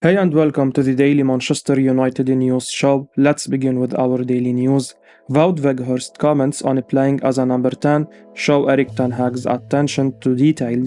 Hey and welcome to the Daily Manchester United News Show. Let's begin with our daily news. Wout Weghorst comments on playing as a number 10 show Erik ten Hag's attention to detail.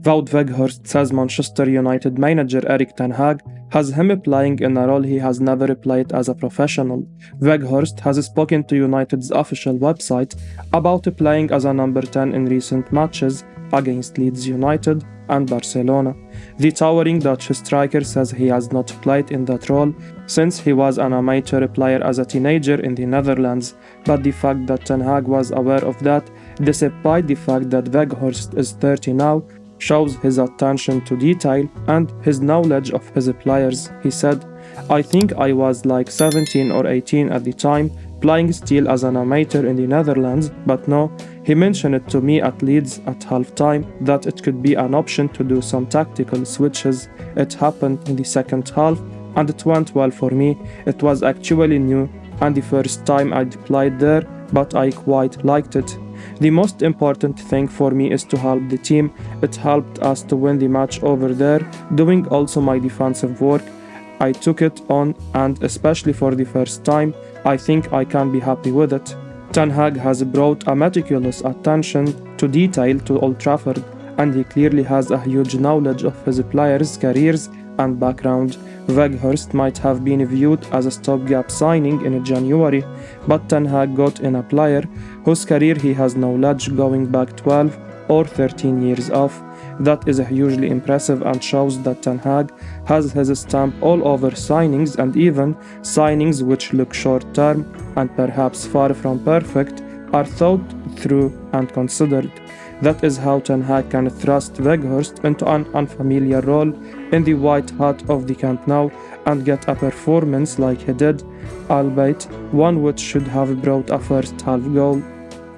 Wout Weghorst says Manchester United manager Erik ten Hag has him playing in a role he has never played as a professional. Weghorst has spoken to United's official website about playing as a number 10 in recent matches against Leeds United and Barcelona. The towering Dutch striker says he has not played in that role since he was an amateur player as a teenager in the Netherlands, but the fact that Ten Hag was aware of that, despite the fact that Weghorst is 30 now, shows his attention to detail and his knowledge of his players. He said, "I think I was like 17 or 18 at the time, playing still as an amateur in the Netherlands, but no, he mentioned it to me at Leeds at halftime that it could be an option to do some tactical switches. It happened in the second half and it went well for me. It was actually new and the first time I'd played there, but I quite liked it. The most important thing for me is to help the team. It helped us to win the match over there, doing also my defensive work. I took it on, and especially for the first time, I think I can be happy with it." Ten Hag has brought a meticulous attention to detail to Old Trafford, and he clearly has a huge knowledge of his players' careers and background. Weghorst might have been viewed as a stopgap signing in January, but Ten Hag got in a player whose career he has knowledge going back 12 or 13 years of. That is hugely impressive and shows that Ten Hag has his stamp all over signings, and even signings which look short-term and perhaps far from perfect are thought through and considered. That is how Ten Hag can thrust Weghorst into an unfamiliar role in the white hat of the Camp Nou and get a performance like he did, albeit one which should have brought a first-half goal.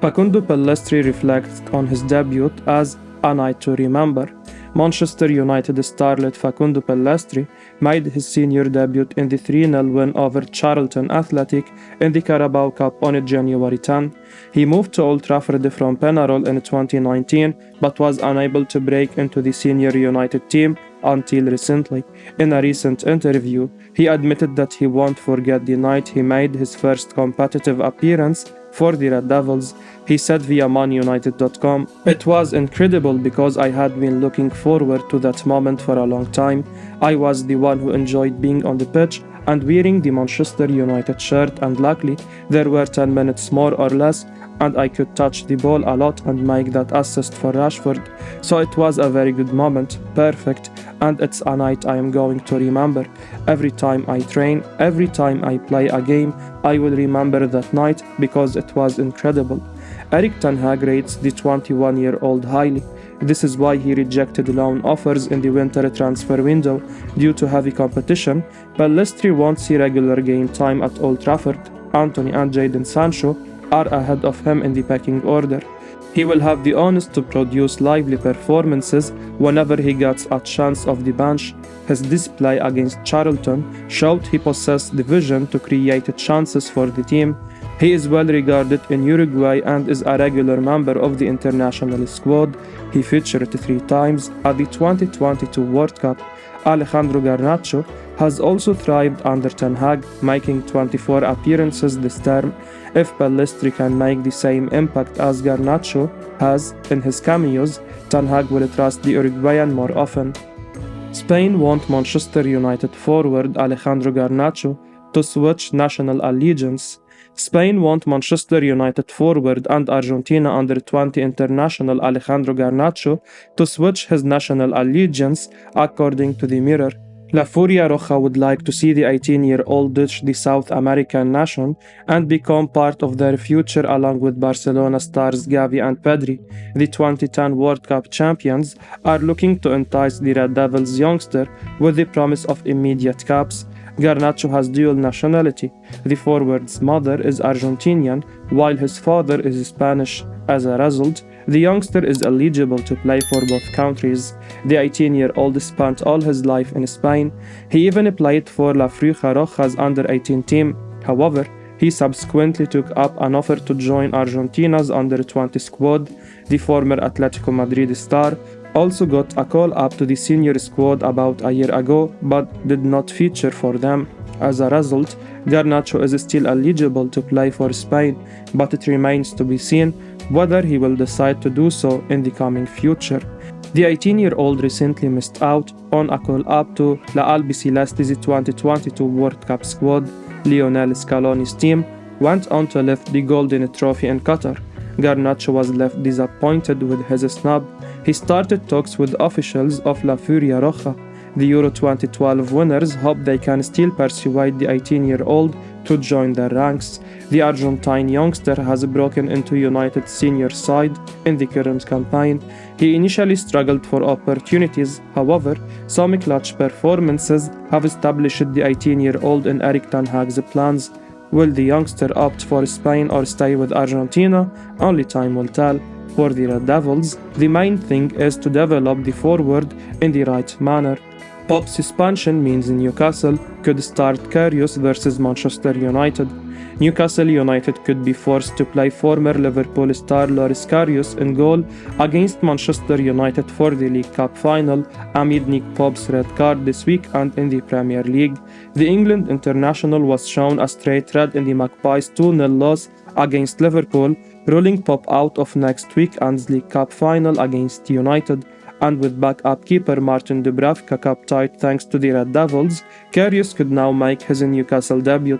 Facundo Pellistri reflects on his debut as a night to remember. Manchester United starlet Facundo Pellistri made his senior debut in the 3-0 win over Charlton Athletic in the Carabao Cup on January 10. He moved to Old Trafford from Penarol in 2019 but was unable to break into the senior United team until recently. In a recent interview, he admitted that he won't forget the night he made his first competitive appearance for the Red Devils. He said via manunited.com, "It was incredible because I had been looking forward to that moment for a long time. I was the one who enjoyed being on the pitch and wearing the Manchester United shirt, and luckily there were 10 minutes more or less and I could touch the ball a lot and make that assist for Rashford. So it was a very good moment, perfect, and it's a night I am going to remember. Every time I train, every time I play a game, I will remember that night because it was incredible." Erik ten Hag rates the 21-year-old highly. This is why he rejected loan offers in the winter transfer window due to heavy competition. Pellistri won't see regular game time at Old Trafford. Antony and Jadon Sancho are ahead of him in the pecking order. He will have the onus to produce lively performances whenever he gets a chance off the bench. His display against Charlton showed he possessed the vision to create chances for the team. He is well regarded in Uruguay and is a regular member of the international squad. He featured 3 times at the 2022 World Cup. Alejandro Garnacho has also thrived under Ten Hag, making 24 appearances this term. If Pellistri can make the same impact as Garnacho has in his cameos, Ten Hag will trust the Uruguayan more often. Spain want Manchester United forward Alejandro Garnacho to switch national allegiance. Spain want Manchester United forward and Argentina under-20 international Alejandro Garnacho to switch his national allegiance, according to the Mirror. La Furia Roja would like to see the 18-year-old ditch the South American nation and become part of their future along with Barcelona stars Gavi and Pedri. The 2010 World Cup champions are looking to entice the Red Devils youngster with the promise of immediate caps. Garnacho has dual nationality. The forward's mother is Argentinian, while his father is Spanish. As a result, the youngster is eligible to play for both countries. The 18-year-old spent all his life in Spain. He even played for La Furia Roja's under-18 team. However, he subsequently took up an offer to join Argentina's under-20 squad. The former Atletico Madrid star also got a call up to the senior squad about a year ago but did not feature for them. As a result, Garnacho is still eligible to play for Spain, but it remains to be seen whether he will decide to do so in the coming future. The 18-year-old recently missed out on a call-up to La Albiceleste's 2022 World Cup squad. Lionel Scaloni's team went on to lift the Golden Trophy in Qatar. Garnacho was left disappointed with his snub. He started talks with officials of La Furia Roja. The Euro 2012 winners hope they can still persuade the 18-year-old to join their ranks. The Argentine youngster has broken into United's senior side in the current campaign. He initially struggled for opportunities, however, some clutch performances have established the 18-year-old in Erik ten Hag's plans. Will the youngster opt for Spain or stay with Argentina? Only time will tell. For the Red Devils, the main thing is to develop the forward in the right manner. Pop's suspension means Newcastle could start Karius versus Manchester United. Newcastle United could be forced to play former Liverpool star Loris Karius in goal against Manchester United for the League Cup final amid Nick Pope's red card this week and in the Premier League. The England international was shown a straight red in the Magpies' 2-0 loss against Liverpool, ruling Pope out of next weekend's League Cup final against United. And with backup keeper Martin Dubravka cup tied thanks to the Red Devils, Karius could now make his Newcastle debut.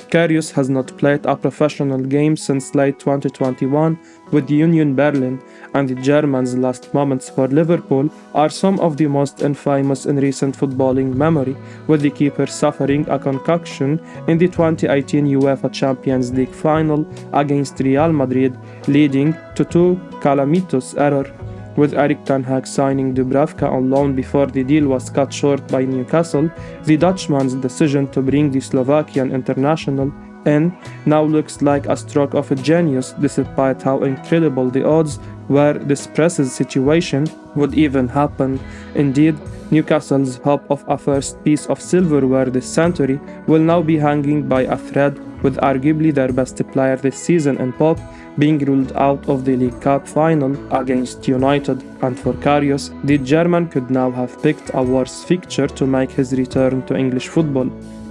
Karius has not played a professional game since late 2021 with Union Berlin, and the German's last moments for Liverpool are some of the most infamous in recent footballing memory, with the keeper suffering a concussion in the 2018 UEFA Champions League final against Real Madrid, leading to two calamitous errors. With Erik ten Hag signing Dubravka on loan before the deal was cut short by Newcastle, the Dutchman's decision to bring the Slovakian international in now looks like a stroke of genius, despite how incredible the odds were this precise situation would even happen. Indeed, Newcastle's hope of a first piece of silverware this century will now be hanging by a thread, with arguably their best player this season in Pope being ruled out of the League Cup final against United. And for Karius, the German could now have picked a worse fixture to make his return to English football.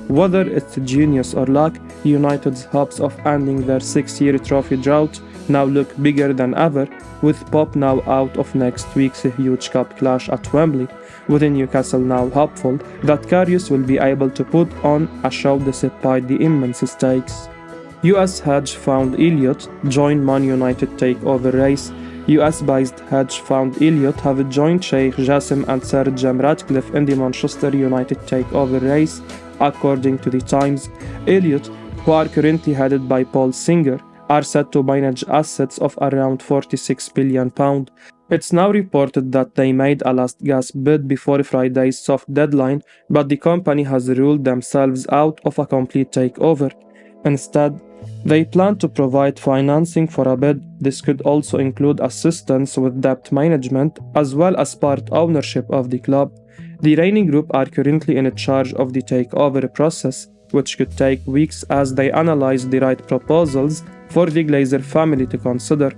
Whether it's genius or luck, United's hopes of ending their 6-year trophy drought now look bigger than ever, with Pope now out of next week's huge cup clash at Wembley, with Newcastle now hopeful that Karius will be able to put on a show despite the immense stakes. USHaq found Elliot join Man United takeover race. US-based hedge found Elliot have joined Sheikh Jassim and Sir Jim Ratcliffe in the Manchester United takeover race, according to the Times. Elliot, who are currently headed by Paul Singer, are set to manage assets of around £46 billion. It's now reported that they made a last-gasp bid before Friday's soft deadline, but the company has ruled themselves out of a complete takeover. Instead, they plan to provide financing for a bid. This could also include assistance with debt management, as well as part ownership of the club. The reigning group are currently in charge of the takeover process, which could take weeks as they analyze the right proposals for the Glazer family to consider.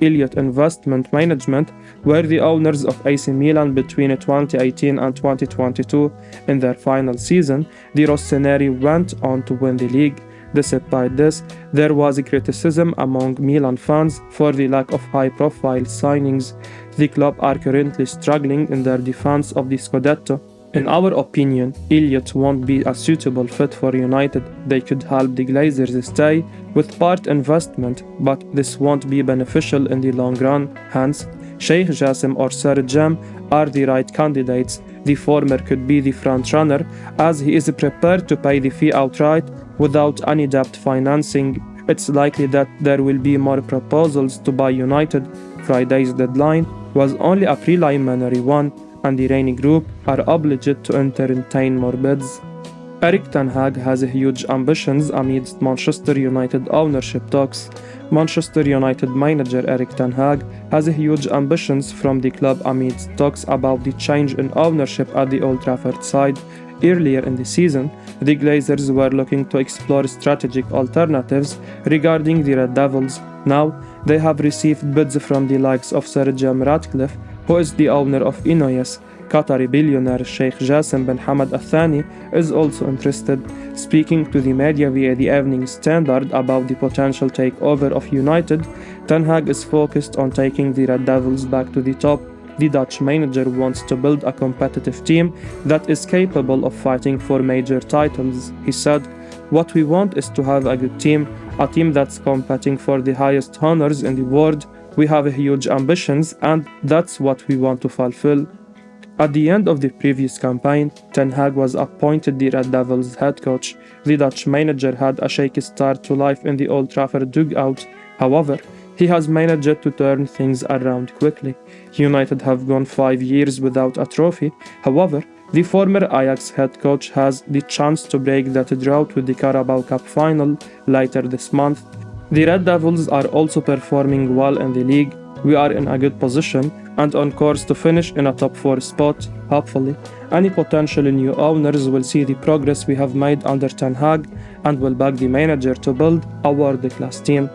Elliott Investment Management were the owners of AC Milan between 2018 and 2022. In their final season, the Rossoneri went on to win the league. Despite this, there was criticism among Milan fans for the lack of high-profile signings. The club are currently struggling in their defense of the Scudetto. In our opinion, Elliott won't be a suitable fit for United. They could help the Glazers stay with part investment, but this won't be beneficial in the long run. Hence, Sheikh Jassim or Sir Jim are the right candidates. The former could be the front-runner, as he is prepared to pay the fee outright without any debt financing. It's likely that there will be more proposals to buy United. Friday's deadline was only a preliminary one, and the reigning group are obliged to entertain more bids. Erik ten Hag has huge ambitions amidst Manchester United ownership talks. Manchester United manager Erik ten Hag has huge ambitions from the club amidst talks about the change in ownership at the Old Trafford side. Earlier in the season, the Glazers were looking to explore strategic alternatives regarding the Red Devils. Now, they have received bids from the likes of Sir Jim Ratcliffe, who is the owner of Inoyes. Qatari billionaire Sheikh Jassim bin Hamad Al Thani is also interested, speaking to the media via the Evening Standard about the potential takeover of United. Ten Hag is focused on taking the Red Devils back to the top. The Dutch manager wants to build a competitive team that is capable of fighting for major titles. He said, "What we want is to have a good team, a team that's competing for the highest honors in the world. We have huge ambitions and that's what we want to fulfill." At the end of the previous campaign, Ten Hag was appointed the Red Devils head coach. The Dutch manager had a shaky start to life in the Old Trafford dugout. However, he has managed to turn things around quickly. United have gone 5 years without a trophy. However, the former Ajax head coach has the chance to break that drought with the Carabao Cup final later this month. The Red Devils are also performing well in the league. We are in a good position and on course to finish in a top 4 spot, hopefully. Any potential new owners will see the progress we have made under Ten Hag and will back the manager to build a world-class team.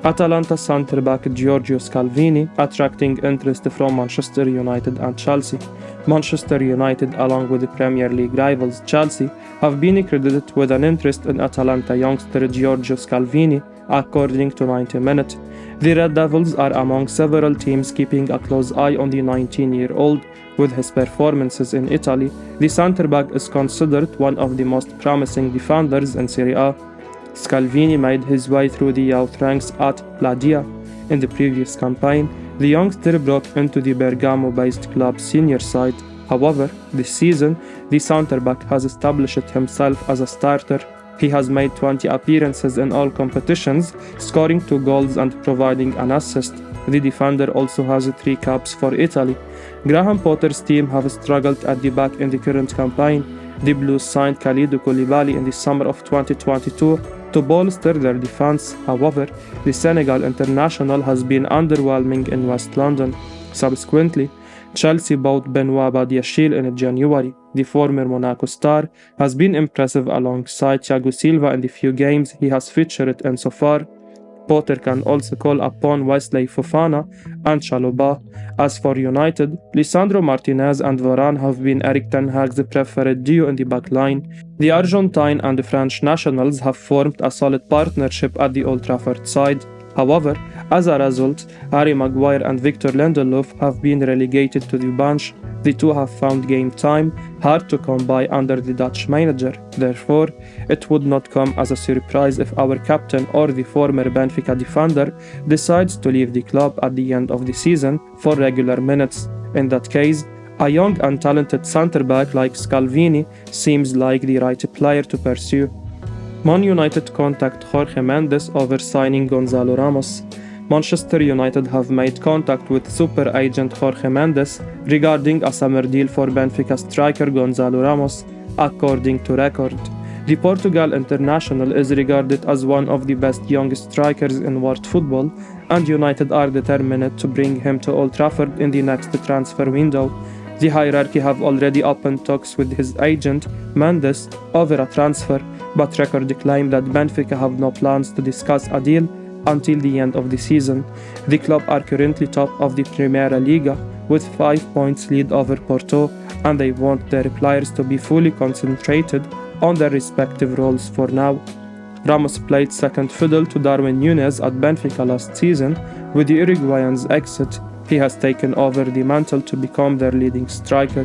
Atalanta centre-back Giorgio Scalvini attracting interest from Manchester United and Chelsea. Manchester United, along with the Premier League rivals Chelsea, have been credited with an interest in Atalanta youngster Giorgio Scalvini, according to 90 Minutes. The Red Devils are among several teams keeping a close eye on the 19-year-old. With his performances in Italy, the centre-back is considered one of the most promising defenders in Serie A. Scalvini made his way through the youth ranks at Ladia. In the previous campaign, the youngster broke into the Bergamo-based club senior side. However, this season, the centre-back has established himself as a starter. He has made 20 appearances in all competitions, scoring 2 goals and providing an assist. The defender also has 3 caps for Italy. Graham Potter's team have struggled at the back in the current campaign. The Blues signed Kalidou Koulibaly in the summer of 2022 to bolster their defense. However, the Senegal international has been underwhelming in West London. Subsequently, Chelsea bought Benoit Badiashile in January. The former Monaco star has been impressive alongside Thiago Silva in the few games he has featured in so far. Potter can also call upon Wesley Fofana and Chalobah. As for United, Lisandro Martinez and Varane have been Erik ten Hag's preferred duo in the backline. The Argentine and the French nationals have formed a solid partnership at the Old Trafford side. However, as a result, Harry Maguire and Victor Lindelof have been relegated to the bench. The two have found game time hard to come by under the Dutch manager. Therefore, it would not come as a surprise if our captain or the former Benfica defender decides to leave the club at the end of the season for regular minutes. In that case, a young and talented centre-back like Scalvini seems like the right player to pursue. Man United contact Jorge Mendes over signing Gonzalo Ramos. Manchester United have made contact with super agent Jorge Mendes regarding a summer deal for Benfica striker Gonzalo Ramos, according to Record. The Portugal international is regarded as one of the best young strikers in world football, and United are determined to bring him to Old Trafford in the next transfer window. The hierarchy have already opened talks with his agent, Mendes, over a transfer, but Record claim that Benfica have no plans to discuss a deal until the end of the season. The club are currently top of the Primeira Liga with 5 points lead over Porto, and they want their players to be fully concentrated on their respective roles for now. Ramos played second fiddle to Darwin Núñez at Benfica last season. With the Uruguayan's exit, he has taken over the mantle to become their leading striker.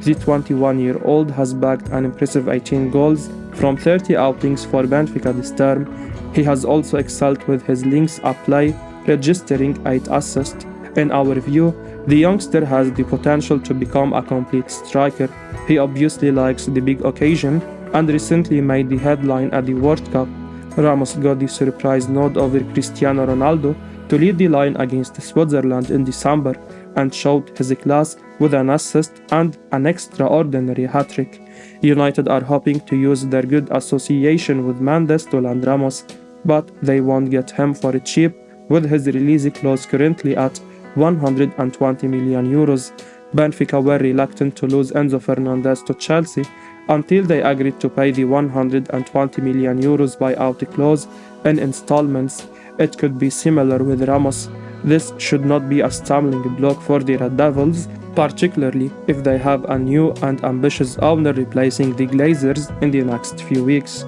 The 21-year-old has bagged an impressive 18 goals from 30 outings for Benfica this term. He has also excelled with his links-up play, registering 8 assists. In our view, the youngster has the potential to become a complete striker. He obviously likes the big occasion and recently made the headline at the World Cup. Ramos got the surprise nod over Cristiano Ronaldo to lead the line against Switzerland in December and showed his class with an assist and an extraordinary hat-trick. United are hoping to use their good association with Mendes to land Ramos, but they won't get him for cheap with his release clause currently at 120 million euros. Benfica were reluctant to lose Enzo Fernandez to Chelsea until they agreed to pay the 120 million euros buyout clause in installments. It could be similar with Ramos. This should not be a stumbling block for the Red Devils, particularly if they have a new and ambitious owner replacing the Glazers in the next few weeks.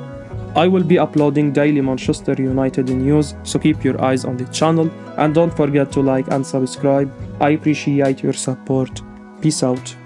I will be uploading daily Manchester United news, so keep your eyes on the channel and don't forget to like and subscribe. I appreciate your support. Peace out.